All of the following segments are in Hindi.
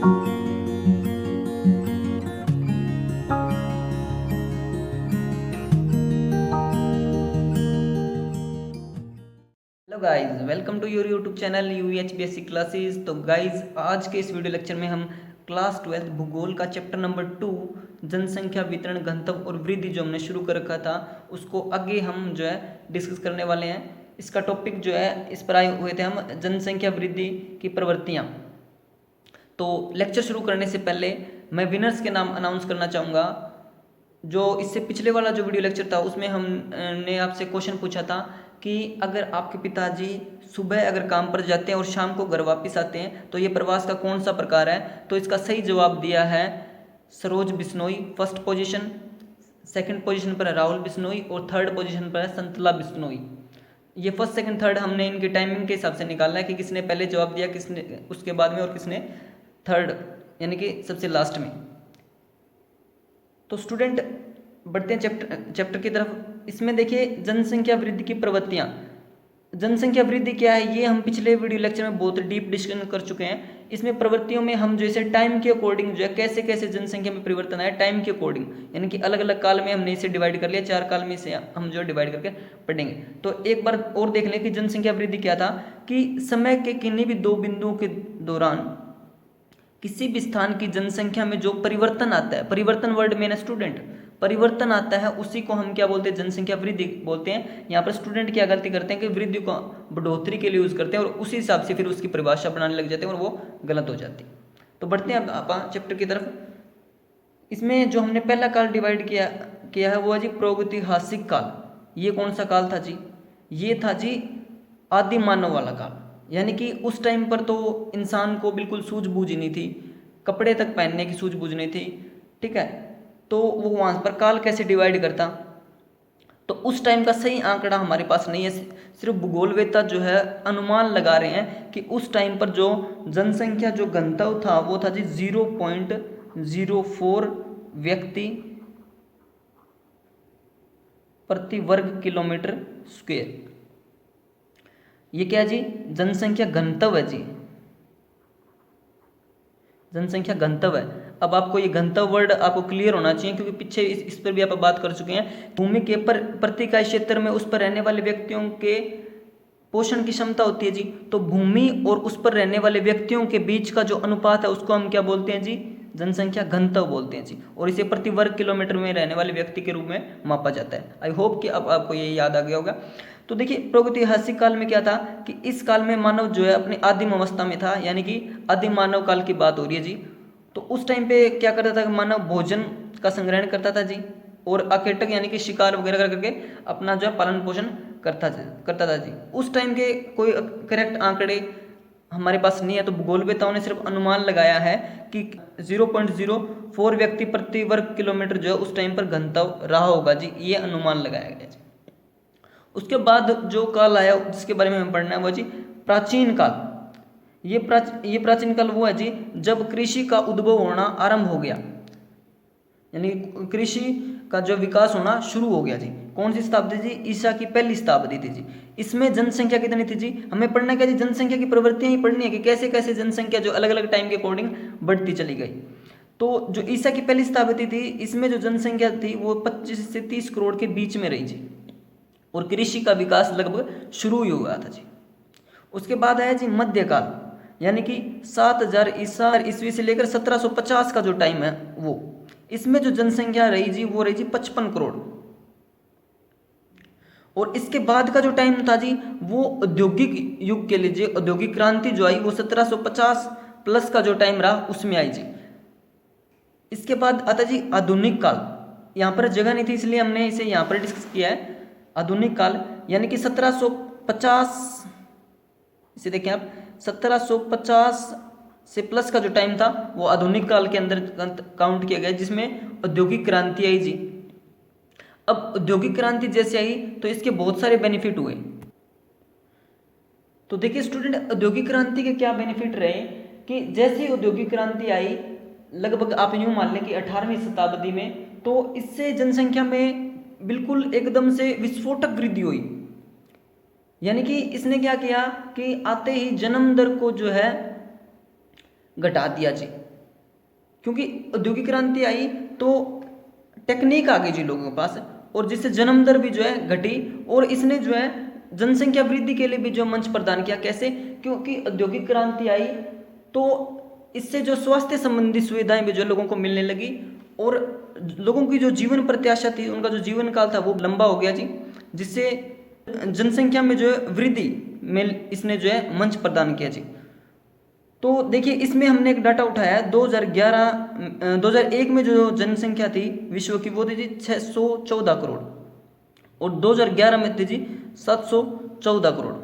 Hello guys, welcome to your YouTube channel UH basic classes. तो गाइस, आज के इस वीडियो लेक्चर में हम क्लास 12 भूगोल का चैप्टर नंबर 2 जनसंख्या वितरण घनत्व और वृद्धि जो हमने शुरू कर रखा था उसको आगे हम जो है डिस्कस करने वाले हैं। इसका टॉपिक जो है, इस पर आए हुए थे हम जनसंख्या वृद्धि की प्रवृत्तियाँ। तो लेक्चर शुरू करने से पहले मैं विनर्स के नाम अनाउंस करना चाहूँगा। जो इससे पिछले वाला जो वीडियो लेक्चर था उसमें हमने आपसे क्वेश्चन पूछा था कि अगर आपके पिताजी सुबह अगर काम पर जाते हैं और शाम को घर वापस आते हैं तो ये प्रवास का कौन सा प्रकार है। तो इसका सही जवाब दिया है Saroj Bishnoi first position, second position पर है राहुल बिश्नोई और थर्ड पोजीशन पर है संतला बिश्नोई। ये फर्स्ट सेकंड थर्ड हमने इनके टाइमिंग के हिसाब से निकाला है कि किसने पहले जवाब दिया, किसने उसके बाद में और किसने थर्ड यानी कि सबसे लास्ट में। तो स्टूडेंट बढ़ते हैं चैप्टर की तरफ। इसमें देखिए जनसंख्या वृद्धि की प्रवृत्तियाँ। जनसंख्या वृद्धि क्या है ये हम पिछले वीडियो लेक्चर में बहुत डीप डिस्कशन कर चुके हैं। इसमें प्रवृत्तियों में हम जैसे टाइम के अकॉर्डिंग जो है कैसे कैसे जनसंख्या में परिवर्तन आया टाइम के अकॉर्डिंग, यानी कि अलग अलग काल में हमने इसे डिवाइड कर लिया, 4 काल में इसे हम जो डिवाइड करके पढ़ेंगे। तो एक बार और देख लें कि जनसंख्या वृद्धि क्या था कि समय के किन्हीं भी 2 बिंदुओं के दौरान किसी भी स्थान की जनसंख्या में जो परिवर्तन आता है, परिवर्तन वर्ड में ना स्टूडेंट, परिवर्तन आता है उसी को हम क्या बोलते हैं, जनसंख्या वृद्धि बोलते हैं। यहाँ पर स्टूडेंट क्या गलती करते हैं कि वृद्धि को बढ़ोतरी के लिए यूज करते हैं और उसी हिसाब से फिर उसकी परिभाषा बनाने लग जाते हैं और वो गलत हो जाती है। तो बढ़ते हैं अब चैप्टर की तरफ। इसमें जो हमने पहला काल डिवाइड किया है वो है जी प्रागैतिहासिक काल। ये कौन सा काल था जी? ये था जी आदि मानव वाला काल, यानी कि उस टाइम पर तो इंसान को बिल्कुल सूझबूझ ही नहीं थी, कपड़े तक पहनने की सूझबूझ नहीं थी, ठीक है। तो वो वहाँ पर काल कैसे डिवाइड करता, तो उस टाइम का सही आंकड़ा हमारे पास नहीं है। सिर्फ भूगोलवेत्ता जो है अनुमान लगा रहे हैं कि उस टाइम पर जो जनसंख्या जो घनत्व था वो था जी 0.04 व्यक्ति प्रति वर्ग किलोमीटर स्क्वायर। ये क्या है जी? जनसंख्या घनत्व है जी, जनसंख्या घनत्व है। अब आपको ये घनत्व वर्ड आपको क्लियर होना चाहिए क्योंकि पीछे इस पर भी आप बात कर चुके हैं। भूमि के प्रति इकाई क्षेत्र में उस पर रहने वाले व्यक्तियों के पोषण की क्षमता होती है जी। तो भूमि और उस पर रहने वाले व्यक्तियों के बीच का जो अनुपात है उसको हम क्या बोलते हैं जी? जनसंख्या घनत्व बोलते हैं जी। और इसे प्रति वर्ग किलोमीटर में रहने वाले व्यक्ति के रूप में मापा जाता है। आई होप कि अब आपको ये याद आ गया होगा। तो देखिए प्रागैतिहासिक काल में क्या था कि इस काल में मानव जो है अपनी आदिम अवस्था में था, यानी कि आदिम मानव काल की बात हो रही है जी। तो उस टाइम पे क्या करता था, मानव भोजन का संग्रहण करता था जी और आकेटक यानी कि शिकार वगैरह करके अपना जो है पालन पोषण करता था जी। उस टाइम के कोई करेक्ट आंकड़े हमारे पास नहीं है, तो भूगोलवेत्ताओं ने सिर्फ अनुमान लगाया है कि 0.04 व्यक्ति प्रति वर्ग किलोमीटर जो है उस टाइम पर घनत्व रहा होगा जी, ये अनुमान लगाया गया जी। उसके बाद जो काल आया जिसके बारे में हमें पढ़ना है वो जी प्राचीन काल। ये प्राचीन काल वो है जी जब कृषि का उद्भव होना आरंभ हो गया, यानी कृषि का जो विकास होना शुरू हो गया जी। कौन सी शताब्दी जी? ईसा की पहली शताब्दी थी जी। इसमें जनसंख्या कितनी थी जी? हमें पढ़ना क्या जी? जनसंख्या की प्रवृत्तियां ही पढ़नी है कि कैसे कैसे जनसंख्या जो अलग अलग टाइम के अकॉर्डिंग बढ़ती चली गई। तो जो ईसा की पहली शताब्दी थी इसमें जो जनसंख्या थी वो 25 से 30 करोड़ के बीच में रही जी और कृषि का विकास लगभग शुरू ही हुआ था जी। उसके बाद आया जी मध्यकाल, यानी कि 7000 ईसा ईस्वी से लेकर 1750 का जो टाइम है वो, इसमें जो जनसंख्या रही जी वो रही जी 55 करोड़। और इसके बाद का जो टाइम था जी वो औद्योगिक युग के लिए जी, औद्योगिक क्रांति जो आई वो 1750 प्लस का जो टाइम रहा उसमें आई जी। इसके बाद आता जी आधुनिक काल। यहाँ पर जगह नहीं थी इसलिए हमने इसे यहाँ पर डिस्कस किया है। आधुनिक काल यानी कि 1750, इसे देखें आप, 1750 से प्लस का जो टाइम था वो आधुनिक काल के अंदर काउंट किया गया, जिसमें औद्योगिक क्रांति आई जी। अब औद्योगिक क्रांति जैसे आई तो इसके बहुत सारे बेनिफिट हुए। तो देखिए स्टूडेंट, औद्योगिक क्रांति के क्या बेनिफिट रहे कि जैसे ही औद्योगिक क्रांति आई, लगभग आप यूं मान लें कि 18वीं शताब्दी में, तो इससे जनसंख्या में बिल्कुल एकदम से विस्फोटक वृद्धि हुई। यानी कि इसने क्या किया कि आते ही जन्म दर को जो है घटा दिया जी। क्योंकि औद्योगिक क्रांति आई तो टेक्निक आ गई जी लोगों के पास, और जिससे जन्म दर भी जो है घटी, और इसने जो है जनसंख्या वृद्धि के लिए भी जो मंच प्रदान किया। कैसे? क्योंकि औद्योगिक क्रांति आई तो इससे जो स्वास्थ्य संबंधी सुविधाएं भी जो लोगों को मिलने लगी, और लोगों की जो जीवन प्रत्याशा थी, उनका जो जीवन काल था वो लंबा हो गया जी, जिससे जनसंख्या में जो है वृद्धि में इसने जो है मंच प्रदान किया जी। तो देखिए इसमें हमने एक डाटा उठाया है 2001 में जो जनसंख्या थी विश्व की वो थी जी 614 करोड़, और 2011 में थी जी 714 करोड़।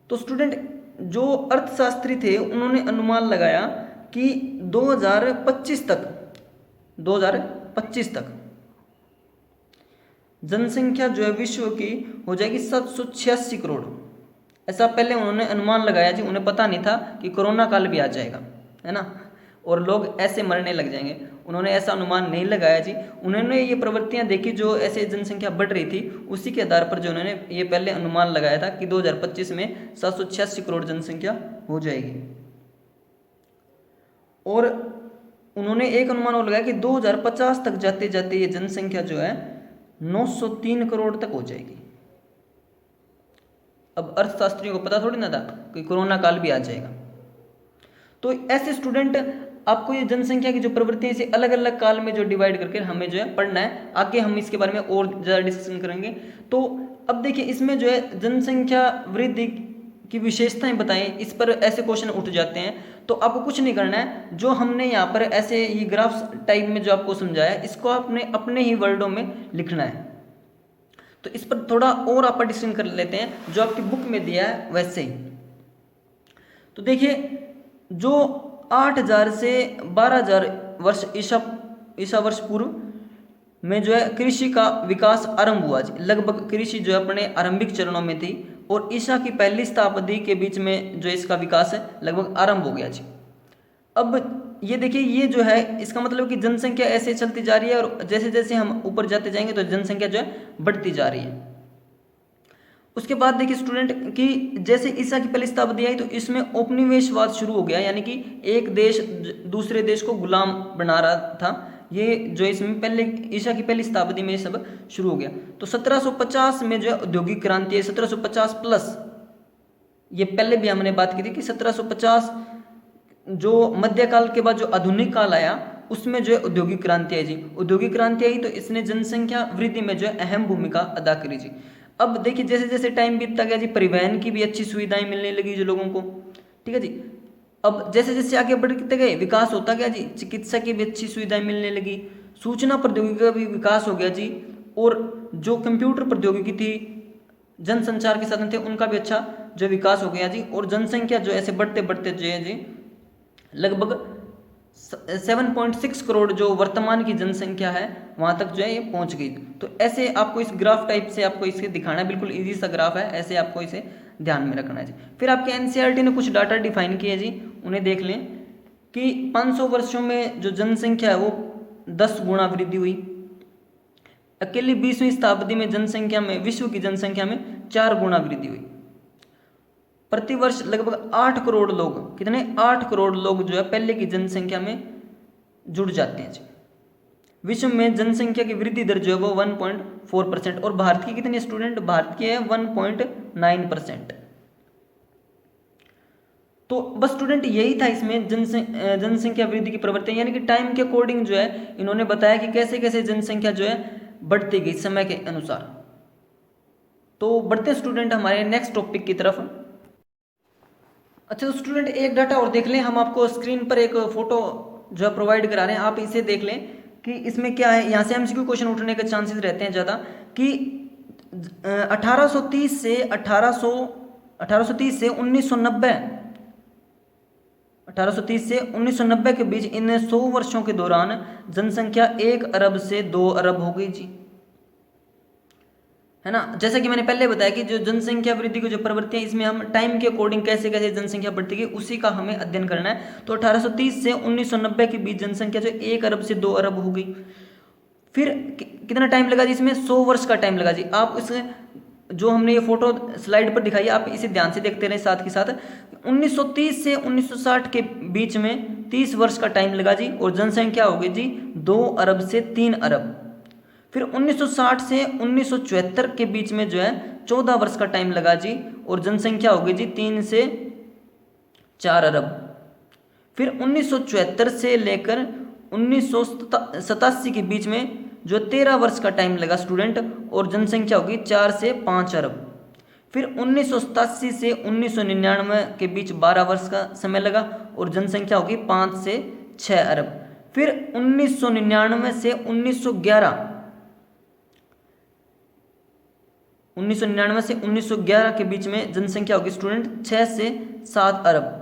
तो स्टूडेंट जो अर्थशास्त्री थे उन्होंने अनुमान लगाया कि 2025 तक जनसंख्या जो है विश्व की हो जाएगी 786 करोड़। ऐसा पहले उन्होंने अनुमान लगाया जी, उन्हें पता नहीं था कि कोरोना काल भी आ जाएगा, है ना, और लोग ऐसे मरने लग जाएंगे। उन्होंने ऐसा अनुमान नहीं लगाया जी, उन्होंने ये प्रवृत्तियां देखी जो ऐसे जनसंख्या बढ़ रही थी, उसी के आधार पर जो उन्होंने ये पहले अनुमान लगाया था कि 2025 में 786 करोड़ जनसंख्या हो जाएगी। और उन्होंने एक अनुमान और लगाया कि 2050 तक जाते जाते ये जनसंख्या जो है 903 करोड़ तक हो जाएगी। अब अर्थशास्त्रियों को पता थोड़ी ना था कि कोरोना काल भी आ जाएगा। तो ऐसे स्टूडेंट आपको ये जनसंख्या की जो प्रवृत्ति है इसे अलग अलग काल में जो डिवाइड करके हमें जो है पढ़ना है। आगे हम इसके बारे में और ज़्यादा डिस्कशन करेंगे। तो अब देखिए इसमें जो है जनसंख्या वृद्धि की विशेषताएं बताएं, इस पर ऐसे क्वेश्चन उठ जाते हैं। तो आपको कुछ नहीं करना है, जो हमने यहाँ पर ऐसे ही ग्राफ्स टाइप में जो आपको समझाया इसको आपने अपने ही वर्डों में लिखना है। तो इस पर थोड़ा और आप डिस्कशन कर लेते हैं जो आपकी बुक में दिया है वैसे ही। तो देखिए जो 8000 से 12000 वर्ष ईसा वर्ष पूर्व में जो है कृषि का विकास आरंभ हुआ जी। लगभग कृषि जो है अपने आरंभिक चरणों में थी, और ईसा की पहली शताब्दी के बीच में जो इसका विकास है लगभग आरंभ हो गया जी। अब ये देखिए ये जो है इसका मतलब कि जनसंख्या ऐसे चलती जा रही है, और जैसे जैसे हम ऊपर जाते जाएंगे तो जनसंख्या जो है बढ़ती जा रही है। उसके बाद देखिए स्टूडेंट कि जैसे ईसा की पहली शताब्दी आई तो इसमें उपनिवेशवाद शुरू हो गया, यानी कि एक देश दूसरे देश को गुलाम बना रहा था। ये जो इसमें पहले ईसा की पहली शताब्दी में ये सब शुरू हो गया। तो 1750 में जो है औद्योगिक क्रांति है, 1750 प्लस, ये पहले भी हमने बात की थी कि 1750 जो मध्यकाल के बाद जो आधुनिक काल आया उसमें जो है औद्योगिक क्रांति आई जी। औद्योगिक क्रांति आई तो इसने जनसंख्या वृद्धि में जो है अहम भूमिका अदा करी जी। अब देखिए जैसे जैसे टाइम बीतता गया जी परिवहन की भी अच्छी सुविधाएं मिलने लगी जो लोगों को, ठीक है जी। अब जैसे जैसे आगे बढ़ते गए विकास होता गया जी, चिकित्सा की भी अच्छी सुविधाएं मिलने लगी, सूचना प्रौद्योगिकी का भी विकास हो गया जी, और जो कंप्यूटर प्रौद्योगिकी थी, जनसंचार के साधन थे, उनका भी अच्छा जो विकास हो गया जी। और जनसंख्या जो ऐसे बढ़ते बढ़ते जो है जी लगभग 7.6 करोड़ जो वर्तमान की जनसंख्या है वहां तक जो है ये पहुंच गई। तो ऐसे आपको इस ग्राफ टाइप से आपको इसे दिखाना है, बिल्कुल इजी सा ग्राफ है, ऐसे आपको इसे ध्यान में रखना है जी। फिर आपके एनसीईआरटी ने कुछ डाटा डिफाइन किए जी, उन्हें देख लें कि 500 वर्षों में जो जनसंख्या है वो 10 गुना वृद्धि हुई। अकेली 20वीं शताब्दी में जनसंख्या में, विश्व की जनसंख्या में 4 गुना वृद्धि हुई। प्रतिवर्ष लगभग 8 करोड़ लोग, कितने 8 करोड़ लोग जो है पहले की जनसंख्या में जुड़ जाते हैं जी। विश्व में जनसंख्या की वृद्धि दर जो है वो 1.4%, और भारत की कितनी स्टूडेंट, भारत की है 1.9%। तो बस स्टूडेंट यही था इसमें जनसंख्या वृद्धि की प्रवृत्ति, यानी कि टाइम के अकॉर्डिंग जो है इन्होंने बताया कि कैसे कैसे जनसंख्या जो है बढ़ती गई समय के अनुसार। तो बढ़ते स्टूडेंट हमारे नेक्स्ट टॉपिक की तरफ। अच्छा तो स्टूडेंट एक डाटा और देख लें, हम आपको स्क्रीन पर एक फोटो जो है प्रोवाइड करा रहे हैं, आप इसे देख लें कि इसमें क्या है। यहाँ से एमसीक्यू क्वेश्चन उठने के चांसेस रहते हैं ज़्यादा कि 1830 से 1990 के बीच इन 100 वर्षों के दौरान जनसंख्या 1 अरब से 2 अरब हो गई जी, है ना। जैसा कि मैंने पहले बताया कि जो जनसंख्या वृद्धि की जो प्रवृत्ति है इसमें हम टाइम के अकॉर्डिंग कैसे कैसे जनसंख्या बढ़ती गई उसी का हमें अध्ययन करना है। तो 1830 से 1990 के बीच जनसंख्या जो 1 अरब से 2 अरब हो गई। फिर कितना टाइम लगा जी इसमें, 100 वर्ष का टाइम लगा जी। आप इस जो हमने ये फोटो स्लाइड पर दिखाई है, आप इसे ध्यान से देखते रहे साथ के साथ। 1930 से 1960 के बीच में 30 वर्ष का टाइम लगा जी, और जनसंख्या होगी जी 2 अरब से 3 अरब। फिर 1960 से 1974 के बीच में जो है 14 वर्ष का टाइम लगा जी, और जनसंख्या होगी जी 3 से 4 अरब। फिर 1974 से लेकर 1987 के बीच में जो 13 वर्ष का टाइम लगा स्टूडेंट, और जनसंख्या होगी 4 से 5 अरब। फिर 1987 से 1999 के बीच 12 वर्ष का समय लगा, और जनसंख्या होगी 5 से 6 अरब। फिर 1999 से 1911 के बीच में जनसंख्या होगी स्टूडेंट 6 से 7 अरब,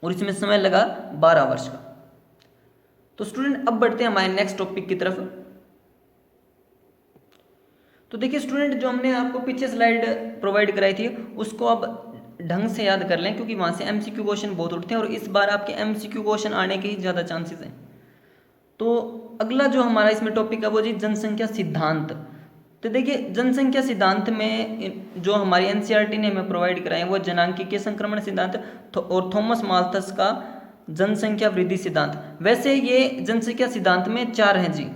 और इसमें समय लगा 12 वर्ष का। तो स्टूडेंट अब बढ़ते हैं हमारे नेक्स्ट टॉपिक की तरफ। तो देखिए स्टूडेंट, जो हमने आपको पीछे स्लाइड प्रोवाइड कराई थी उसको अब ढंग से याद कर लें, क्योंकि वहाँ से एमसीक्यू क्वेश्चन बहुत उठते हैं और इस बार आपके एमसीक्यू क्वेश्चन आने के ही ज़्यादा चांसेस हैं। तो अगला जो हमारा इसमें टॉपिक है वो जी जनसंख्या सिद्धांत। तो देखिए जनसंख्या सिद्धांत में जो हमारी एनसीईआरटी ने हमें प्रोवाइड कराए हैं वो जनांकीय संक्रमण सिद्धांत और थॉमस माल्थस का जनसंख्या वृद्धि सिद्धांत। वैसे ये जनसंख्या सिद्धांत में 4 हैं जी।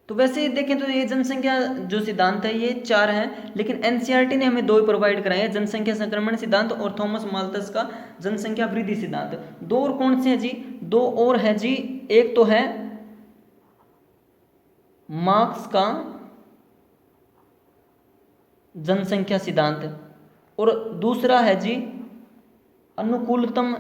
तो वैसे देखें तो ये जनसंख्या जो सिद्धांत है ये 4 हैं, लेकिन एनसीईआरटी ने हमें 2 प्रोवाइड कराए हैं, जनसंख्या संक्रमण सिद्धांत और थॉमस माल्थस का जनसंख्या वृद्धि सिद्धांत। 2 और कौन से हैं जी? 2 और है जी। एक तो है मार्क्स का जनसंख्या सिद्धांत, और दूसरा है जी अनुकूलतम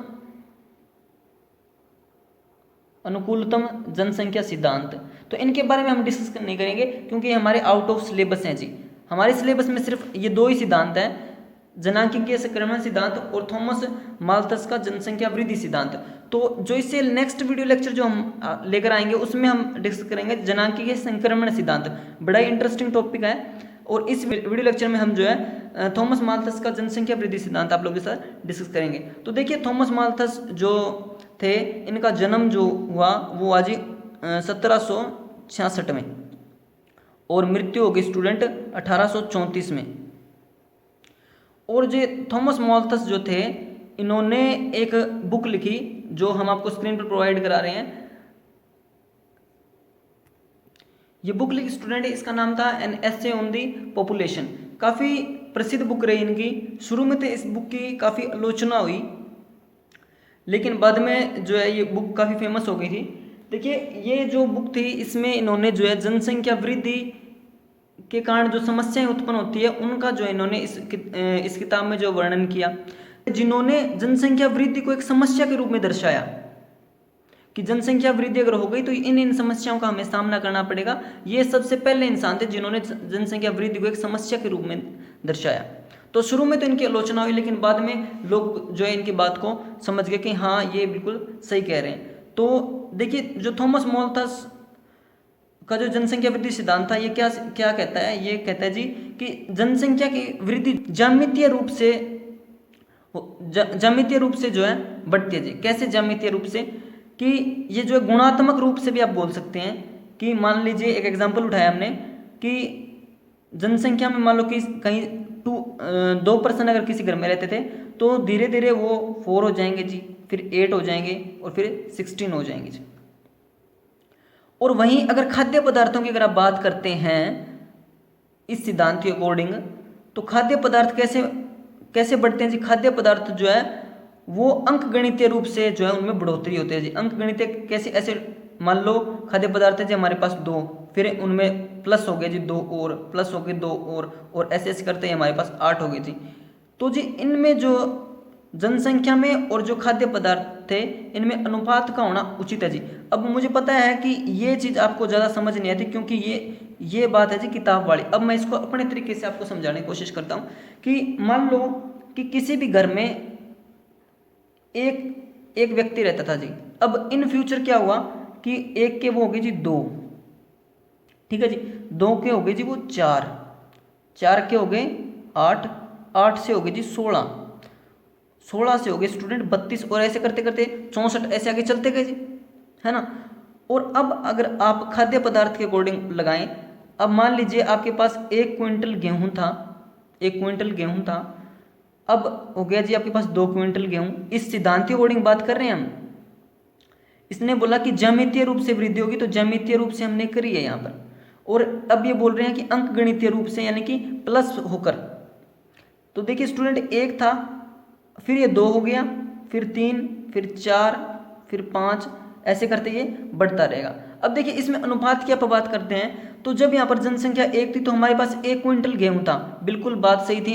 जनसंख्या सिद्धांत। तो इनके बारे में हम डिस्कस नहीं करेंगे क्योंकि हमारे आउट ऑफ सिलेबस हैं जी। हमारे सिलेबस में सिर्फ ये 2 ही सिद्धांत हैं, जनांकीय संक्रमण सिद्धांत और थॉमस माल्थस का जनसंख्या वृद्धि सिद्धांत। तो जो इससे नेक्स्ट वीडियो लेक्चर जो हम लेकर आएंगे उसमें हम डिस्कस करेंगे जनांकीय संक्रमण सिद्धांत। बड़ा ही इंटरेस्टिंग टॉपिक है, और इस वीडियो लेक्चर में हम जो है थॉमस माल्थस का जनसंख्या वृद्धि सिद्धांत आप लोगों के साथ डिस्कस करेंगे। तो देखिए थॉमस माल्थस जो थे, इनका जन्म जो हुआ वो आज 1766 में, और मृत्यु हो गई स्टूडेंट 1834 में। और जो थॉमस माल्थस जो थे, इन्होंने एक बुक लिखी जो हम आपको स्क्रीन पर प्रोवाइड करा रहे हैं। ये बुक लिखी स्टूडेंट, इसका नाम था an essay on the population. काफ़ी प्रसिद्ध बुक रही इनकी। शुरू में तो इस बुक की काफ़ी आलोचना हुई, लेकिन बाद में जो है ये बुक काफ़ी फेमस हो गई थी। देखिए ये जो बुक थी इसमें इन्होंने जो है जनसंख्या वृद्धि के कारण जो समस्याएं उत्पन्न होती है उनका जो इन्होंने इस किताब में जो वर्णन किया, जिन्होंने जनसंख्या वृद्धि को एक समस्या के रूप में दर्शाया कि जनसंख्या वृद्धि अगर हो गई तो इन समस्याओं का हमें सामना करना पड़ेगा। ये सबसे पहले इंसान थे जिन्होंने जनसंख्या वृद्धि को एक समस्या के रूप में दर्शाया। तो शुरू में तो इनकी आलोचना हुई, लेकिन बाद में लोग जो है इनकी बात को समझ गए कि हाँ ये बिल्कुल सही कह रहे हैं। तो देखिए जो थॉमस माल्थस का जो जनसंख्या वृद्धि सिद्धांत था ये क्या कहता है? ये कहता है जी कि जनसंख्या की वृद्धि ज्यामितीय रूप से जो है बढ़ती है जी। कैसे ज्यामितीय रूप से? कि ये जो है गुणात्मक रूप से भी आप बोल सकते हैं। कि मान लीजिए एक एग्जांपल उठाया हमने कि जनसंख्या में मान लो कि कहीं 2% अगर किसी घर में रहते थे तो धीरे धीरे वो 4 हो जाएंगे जी, फिर 8 हो जाएंगे और फिर 16 हो जाएंगे जी। और वहीं अगर खाद्य पदार्थों की अगर आप बात करते हैं इस सिद्धांत के अकॉर्डिंग, तो खाद्य पदार्थ कैसे बढ़ते हैं जी? खाद्य पदार्थ जो है वो अंक गणितीय रूप से जो है उनमें बढ़ोतरी होती है जी। अंक गणितीय कैसे? ऐसे मान लो खाद्य पदार्थ है जी हमारे पास 2, फिर उनमें प्लस हो गए जी 2 और, प्लस हो गए 2 और ऐसे ऐसे करते ही हमारे पास 8 हो गई थी। तो जी इनमें जो जनसंख्या में और जो खाद्य पदार्थ थे इनमें अनुपात का होना उचित है जी। अब मुझे पता है कि ये चीज़ आपको ज़्यादा समझ नहीं आती क्योंकि ये बात है जी किताब वाली। अब मैं इसको अपने तरीके से आपको समझाने की कोशिश करता हूँ कि मान लो कि किसी भी घर में एक व्यक्ति रहता था जी। अब इन फ्यूचर क्या हुआ कि एक के वो हो गए जी 2, ठीक है जी, 2 के हो गए जी वो 4, 4 के हो गए 8, 8 से हो गए जी 16, 16 से हो गए स्टूडेंट 32, और ऐसे करते करते 64 ऐसे आगे चलते गए जी, है ना। और अब अगर आप खाद्य पदार्थ के अकॉर्डिंग लगाएं अब मान लीजिए आपके पास 1 क्विंटल गेहूं था, 1 क्विंटल गेहूं था, अब हो गया जी आपके पास 2 क्विंटल गेहूं। इस सिद्धांतीय अकॉर्डिंग बात कर रहे हैं हम। इसने बोला कि ज्यामितीय रूप से वृद्धि होगी, तो ज्यामितीय रूप से हमने करी है यहाँ पर। और अब ये बोल रहे हैं कि अंक गणितीय रूप से, यानी कि प्लस होकर। तो देखिए स्टूडेंट, 1 था, फिर ये 2 हो गया, फिर 3, फिर 4, फिर 5, ऐसे करते ये बढ़ता रहेगा। अब देखिए इसमें अनुपात की आप बात करते हैं, तो जब यहाँ पर जनसंख्या 1 थी तो हमारे पास 1 क्विंटल गेहूं था, बिल्कुल बात सही थी,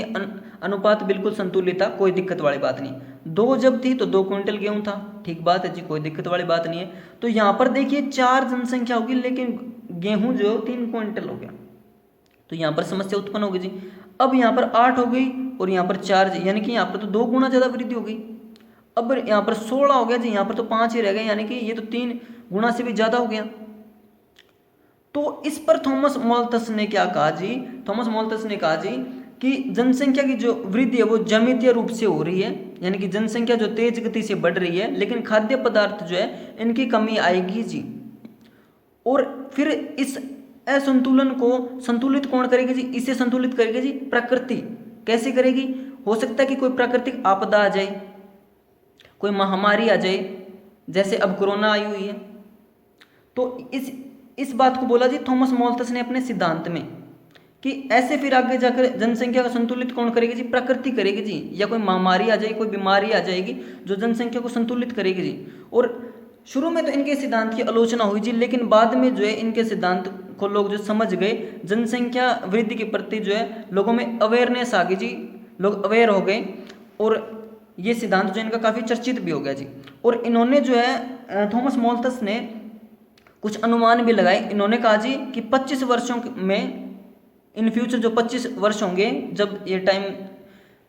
अनुपात बिल्कुल संतुलित था, कोई दिक्कत वाली बात नहीं। 2 जब थी तो 2 क्विंटल गेहूं था, ठीक बात है जी, कोई दिक्कत वाली बात नहीं है। तो यहाँ पर देखिए 4 जनसंख्या होगी, लेकिन गेहूं जो 3 क्विंटल हो गया, तो यहाँ पर समस्या उत्पन्न होगी जी। अब यहाँ पर 8 हो गई और यहाँ पर 4, यानी कि यहाँ पर तो 2 गुना ज़्यादा वृद्धि हो गई। अब यहाँ पर 16 हो गया जी, यहाँ पर तो 5 ही रह गए, यानी कि ये तो 3 गुना से भी ज़्यादा हो गया। तो इस पर थॉमस मोल्थस ने क्या कहा जी, थॉमस मोल्थस ने कहा जी कि जनसंख्या की जो वृद्धि है वो ज्यामितीय रूप से हो रही है, यानी कि जनसंख्या जो तेज गति से बढ़ रही है, लेकिन खाद्य पदार्थ जो है इनकी कमी आएगी जी। और फिर इस असंतुलन को संतुलित कौन करेगी जी, इसे संतुलित करेगी जी प्रकृति। कैसे करेगी? हो सकता है कि कोई प्राकृतिक आपदा आ जाए, कोई महामारी आ जाए, जैसे अब कोरोना आई हुई है। तो इस बात को बोला जी थॉमस मोल्थस ने अपने सिद्धांत में, कि ऐसे फिर आगे जाकर जनसंख्या को संतुलित कौन करेगी जी, प्रकृति करेगी जी, या कोई महामारी आ जाएगी, कोई बीमारी आ जाएगी जो जनसंख्या को संतुलित करेगी जी। और शुरू में तो इनके सिद्धांत की आलोचना हुई जी, लेकिन बाद में जो है इनके सिद्धांत को लोग जो समझ गए, जनसंख्या वृद्धि के प्रति जो है लोगों में अवेयरनेस आ गई जी, लोग अवेयर हो गए, और ये सिद्धांत जो इनका काफ़ी चर्चित भी हो गया जी। और इन्होंने जो है थॉमस मोल्थस ने कुछ अनुमान भी लगाए। इन्होंने कहा जी कि 25 वर्षों में, इन फ्यूचर जो 25 वर्ष होंगे, जब ये टाइम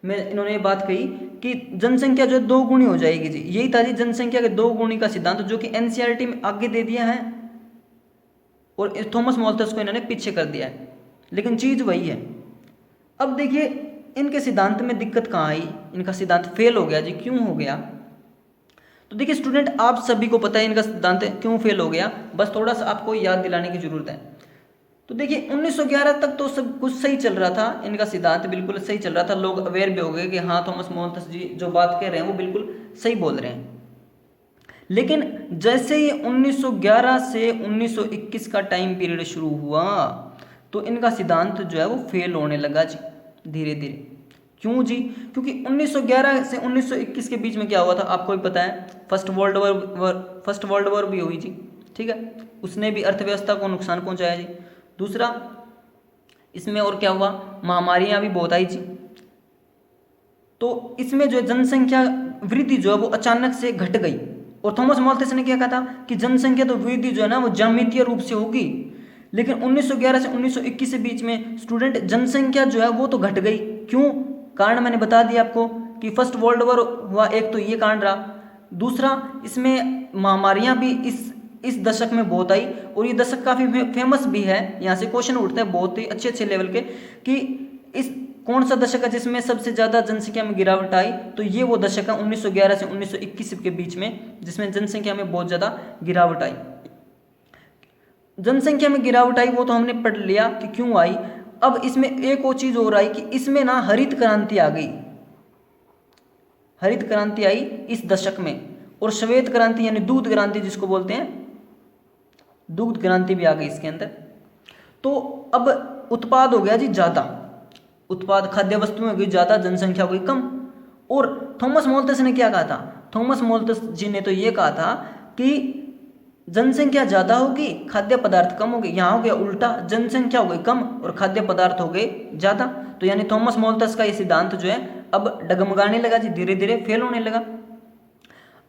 में इन्होंने ये बात कही कि जनसंख्या जो है 2 गुनी हो जाएगी जी। यही था जी जनसंख्या के 2 गुनी का सिद्धांत, जो कि एनसीईआरटी में आगे दे दिया है और थॉमस मोल्थस को इन्होंने पीछे कर दिया है, लेकिन चीज़ वही है। अब देखिए इनके सिद्धांत में दिक्कत कहाँ आई, इनका सिद्धांत फेल हो गया जी। क्यों हो गया? तो देखिए स्टूडेंट, आप सभी को पता है इनका सिद्धांत क्यों फेल हो गया, बस थोड़ा सा आपको याद दिलाने की जरूरत है। तो देखिए 1911 तक तो सब कुछ सही चल रहा था, इनका सिद्धांत बिल्कुल सही चल रहा था, लोग अवेयर भी हो गए कि हाँ थॉमस मोल्थस जी जो बात कह रहे हैं वो बिल्कुल सही बोल रहे हैं। लेकिन जैसे ही 1911 से 1921 का टाइम पीरियड शुरू हुआ, तो इनका सिद्धांत जो है वो फेल होने लगा जी, धीरे धीरे। क्यों जी? क्योंकि 1911 से 1921 के बीच में क्या हुआ था आपको भी पता है, फर्स्ट वर्ल्ड वॉर भी हुई जी, ठीक है, उसने भी अर्थव्यवस्था को नुकसान पहुंचाया जी। दूसरा इसमें और क्या हुआ, महामारियां भी बहुत आई जी। तो इसमें जो जनसंख्या वृद्धि जो है वो अचानक से घट गई, और थॉमस मोल्थस ने क्या कहा था कि जनसंख्या तो वृद्धि जो है ना वो ज्यामितीय रूप से होगी, लेकिन 1911 से 1921 के बीच में स्टूडेंट जनसंख्या जो है वो तो घट गई। क्यों? कारण मैंने बता दिया आपको कि फर्स्ट वर्ल्ड वॉर हुआ, एक तो ये कारण रहा। दूसरा इसमें महामारियां भी इस दशक में बहुत आई, और ये दशक काफ़ी फेमस भी है। यहाँ से क्वेश्चन उठते हैं बहुत ही अच्छे अच्छे लेवल के कि इस कौन सा दशक है जिसमें सबसे ज़्यादा जनसंख्या में गिरावट आई, तो ये वो दशक है 1911 से 1921 के बीच में, जिसमें जनसंख्या में बहुत ज़्यादा गिरावट आई। जनसंख्या में गिरावट आई वो तो हमने पढ़ लिया कि क्यों आई। अब इसमें एक और चीज़ हो रहा है कि इसमें ना हरित क्रांति आ गई, हरित क्रांति आई इस दशक में, और श्वेत क्रांति यानी दूध क्रांति जिसको बोलते हैं, दूध क्रांति भी आ गई इसके अंदर। तो अब उत्पाद हो गया जी ज़्यादा, उत्पाद खाद्य वस्तुएं हो गई ज़्यादा, जनसंख्या हो गई कम। और थॉमस मोल्थस ने क्या कहा था? थॉमस मोल्थस जी ने तो ये कहा था कि जनसंख्या ज़्यादा होगी, खाद्य पदार्थ कम होगी। यहाँ हो गया उल्टा, जनसंख्या हो गई कम और खाद्य पदार्थ हो गए ज़्यादा। तो यानी थॉमस मोल्थस का ये सिद्धांत जो है अब डगमगाने लगा जी, धीरे धीरे फेल होने लगा।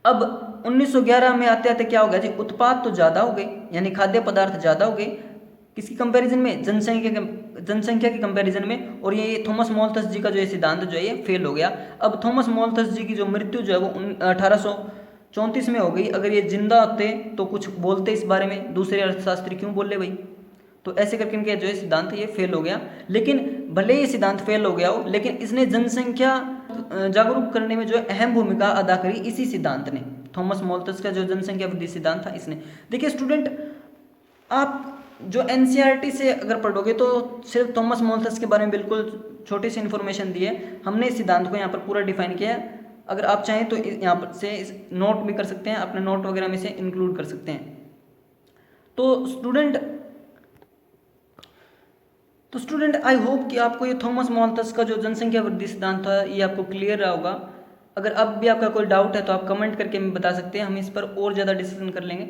अब 1911 में आते आते क्या हो गया जी, उत्पाद तो ज़्यादा हो गए, यानी खाद्य पदार्थ ज़्यादा हो गए, किसकी कंपैरिजन में? जनसंख्या की कंपैरिजन में। और ये थॉमस मोल्थस जी का जो ये सिद्धांत जो है ये फेल हो गया। अब थॉमस मोल्थस जी की जो मृत्यु जो है वो 1834 में हो गई। अगर ये जिंदा होते तो कुछ बोलते इस बारे में, दूसरे अर्थशास्त्री क्यों बोले भाई। तो ऐसे करके इनके जो है सिद्धांत ये फेल हो गया। लेकिन भले ये सिद्धांत फेल हो गया हो, लेकिन इसने जनसंख्या जागरूक करने में जो है अहम भूमिका अदा करी इसी सिद्धांत ने। थॉमस मोल्थस का जो जनसंख्या वृद्धि सिद्धांत था इसने। देखिए स्टूडेंट, आप जो एनसीईआरटी से अगर पढ़ोगे तो सिर्फ थॉमस माल्थस के बारे में बिल्कुल छोटी सी इन्फॉर्मेशन दी है, हमने इस सिद्धांत को यहाँ पर पूरा डिफाइन किया है। अगर आप चाहें तो यहाँ पर से नोट भी कर सकते हैं, अपने नोट वगैरह में से इंक्लूड कर सकते हैं। तो स्टूडेंट आई होप कि आपको ये थॉमस माल्थस का जो जनसंख्या वृद्धि सिद्धांत था ये आपको क्लियर रहा होगा। अगर अब भी आपका कोई डाउट है तो आप कमेंट करके हमें बता सकते हैं, हम इस पर और ज़्यादा डिस्कशन कर लेंगे।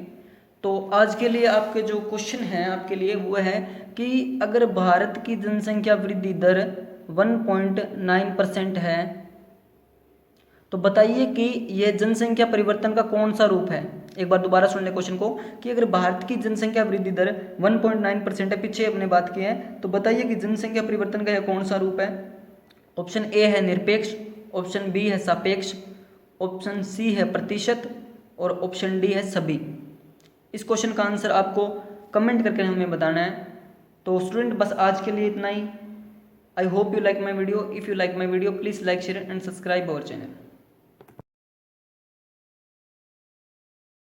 तो आज के लिए आपके जो क्वेश्चन है आपके लिए वो है कि अगर भारत की जनसंख्या वृद्धि दर 1.9% है तो बताइए कि यह जनसंख्या परिवर्तन का कौन सा रूप है। एक बार दोबारा सुन ले क्वेश्चन को कि अगर भारत की जनसंख्या वृद्धि दर 1.9% है, पीछे अपने बात की है, तो बताइए कि जनसंख्या परिवर्तन का यह कौन सा रूप है। ऑप्शन ए है निरपेक्ष, ऑप्शन बी है सापेक्ष, ऑप्शन सी है प्रतिशत और ऑप्शन डी है सभी। इस क्वेश्चन का आंसर आपको कमेंट करके हमें बताना है। तो स्टूडेंट बस आज के लिए इतना ही। I hope you like my video. If you like my video please like share and subscribe our channel.